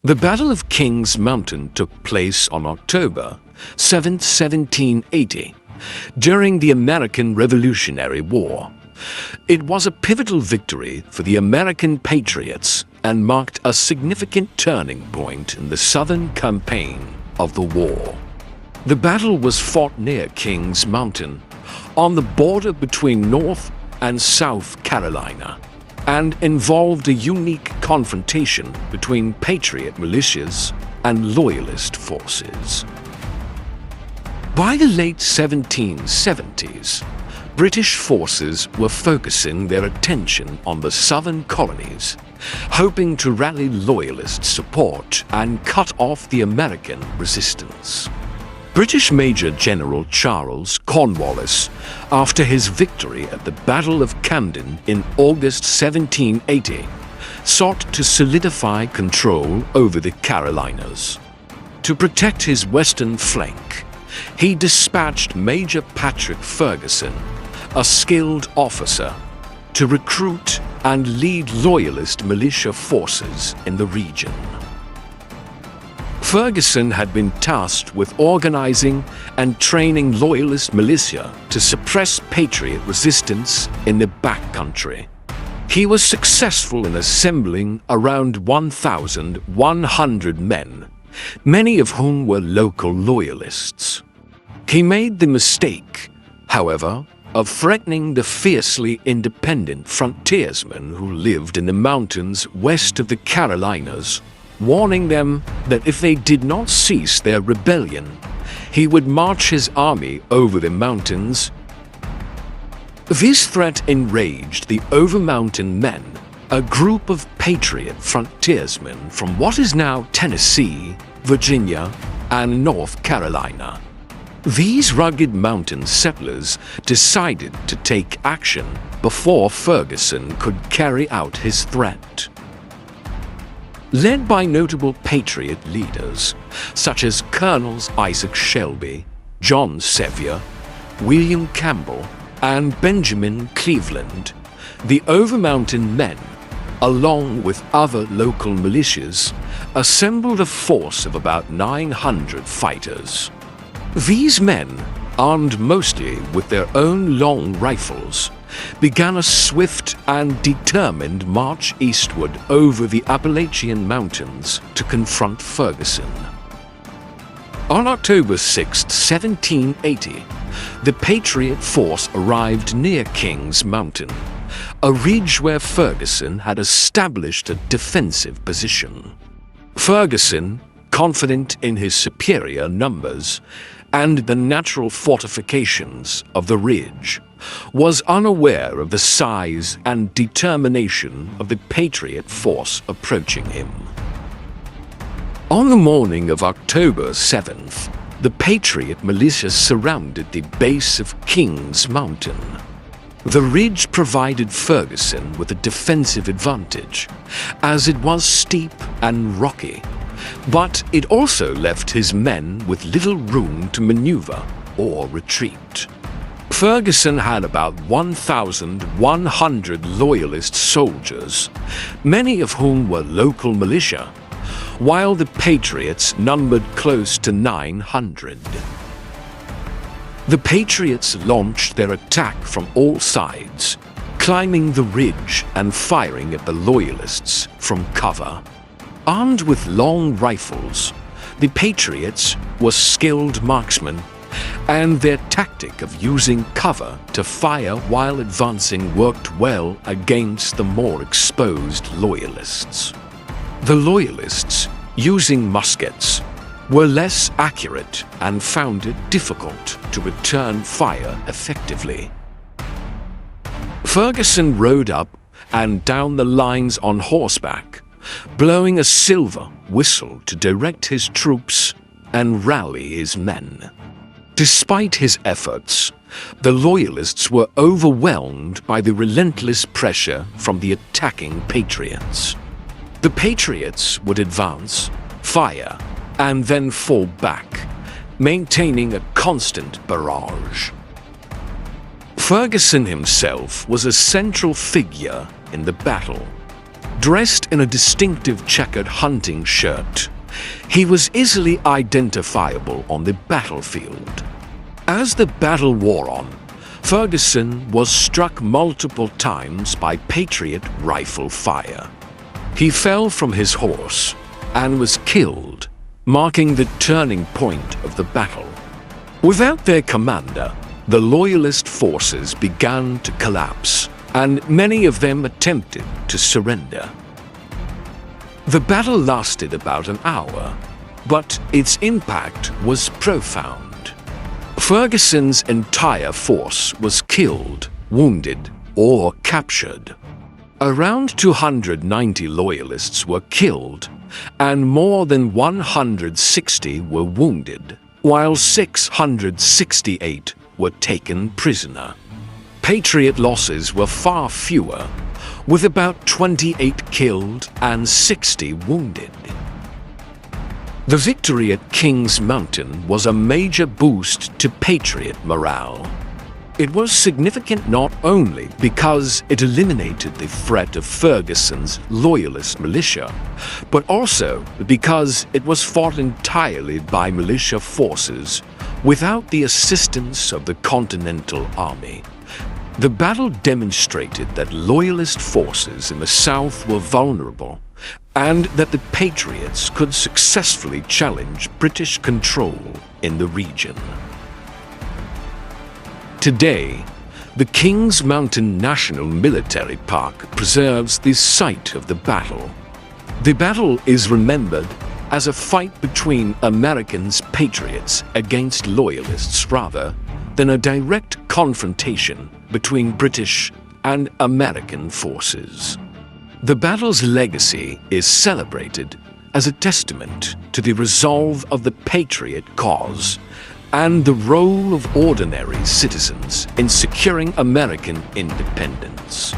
The Battle of Kings Mountain took place on October 7, 1780, during the American Revolutionary War. It was a pivotal victory for the American patriots and marked a significant turning point in the Southern campaign of the war. The battle was fought near Kings Mountain, on the border between North and South Carolina, and involved a unique confrontation between Patriot militias and Loyalist forces. By the late 1770s, British forces were focusing their attention on the southern colonies, hoping to rally Loyalist support and cut off the American resistance. British Major General Charles Cornwallis, after his victory at the Battle of Camden in August 1780, sought to solidify control over the Carolinas. To protect his western flank, he dispatched Major Patrick Ferguson, a skilled officer, to recruit and lead Loyalist militia forces in the region. Ferguson had been tasked with organizing and training Loyalist militia to suppress Patriot resistance in the backcountry. He was successful in assembling around 1,100 men, many of whom were local Loyalists. He made the mistake, however, of threatening the fiercely independent frontiersmen who lived in the mountains west of the Carolinas, warning them that if they did not cease their rebellion, he would march his army over the mountains. This threat enraged the Over-Mountain Men, a group of Patriot frontiersmen from what is now Tennessee, Virginia, and North Carolina. These rugged mountain settlers decided to take action before Ferguson could carry out his threat. Led by notable Patriot leaders, such as Colonels Isaac Shelby, John Sevier, William Campbell, and Benjamin Cleveland, the Over-Mountain Men, along with other local militias, assembled a force of about 900 fighters. These men, armed mostly with their own long rifles, began a swift and determined march eastward over the Appalachian Mountains to confront Ferguson. On October 6, 1780, the Patriot force arrived near Kings Mountain, a ridge where Ferguson had established a defensive position. Ferguson, confident in his superior numbers and the natural fortifications of the ridge, was unaware of the size and determination of the Patriot force approaching him. On the morning of October 7th, the Patriot militia surrounded the base of Kings Mountain. The ridge provided Ferguson with a defensive advantage, as it was steep and rocky, but it also left his men with little room to maneuver or retreat. Ferguson had about 1,100 Loyalist soldiers, many of whom were local militia, while the Patriots numbered close to 900. The Patriots launched their attack from all sides, climbing the ridge and firing at the Loyalists from cover. Armed with long rifles, the Patriots were skilled marksmen, and their tactic of using cover to fire while advancing worked well against the more exposed Loyalists. The Loyalists, using muskets, were less accurate and found it difficult to return fire effectively. Ferguson rode up and down the lines on horseback, blowing a silver whistle to direct his troops and rally his men. Despite his efforts, the Loyalists were overwhelmed by the relentless pressure from the attacking Patriots. The Patriots would advance, fire, and then fall back, maintaining a constant barrage. Ferguson himself was a central figure in the battle. Dressed in a distinctive checkered hunting shirt, he was easily identifiable on the battlefield. As the battle wore on, Ferguson was struck multiple times by Patriot rifle fire. He fell from his horse and was killed, marking the turning point of the battle. Without their commander, the Loyalist forces began to collapse, and many of them attempted to surrender. The battle lasted about an hour, but its impact was profound. Ferguson's entire force was killed, wounded, or captured. Around 290 Loyalists were killed, and more than 160 were wounded, while 668 were taken prisoner. Patriot losses were far fewer, with about 28 killed and 60 wounded. The victory at Kings Mountain was a major boost to Patriot morale. It was significant not only because it eliminated the threat of Ferguson's Loyalist militia, but also because it was fought entirely by militia forces without the assistance of the Continental Army. The battle demonstrated that Loyalist forces in the South were vulnerable and that the Patriots could successfully challenge British control in the region. Today, the Kings Mountain National Military Park preserves the site of the battle. The battle is remembered as a fight between Americans' patriots against Loyalists rather than a direct confrontation between British and American forces. The battle's legacy is celebrated as a testament to the resolve of the Patriot cause and the role of ordinary citizens in securing American independence.